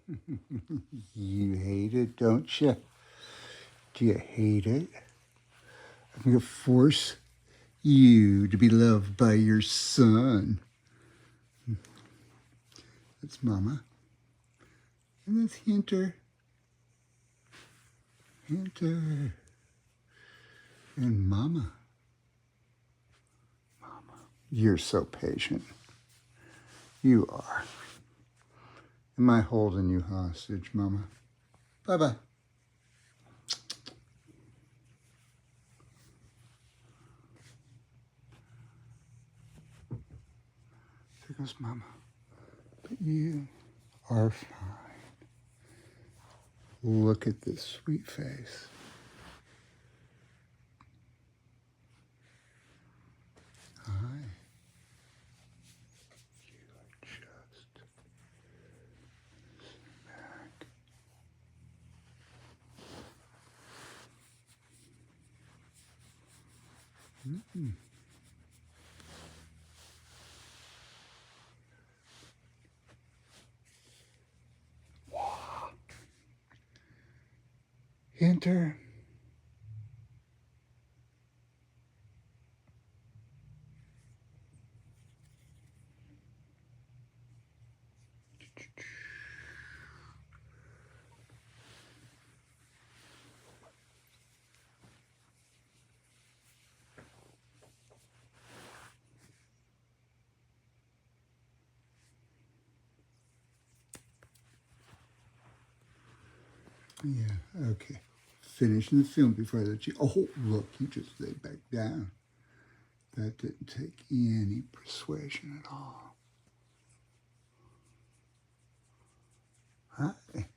You hate it, don't you? Do you hate it? I'm going to force you to be loved by your son. That's Mama. And that's Hinter. Hinter. And Mama. Mama. You're so patient. You are. Am I holding you hostage, Mama? Bye-bye. There goes Mama. But you are fine. Look at this sweet face. Hi. You are just back. Mm-mm. Wow. Enter. Yeah, okay. Finishing the film before I let you. Oh, look, you just laid back down. That didn't take any persuasion at all. Hi.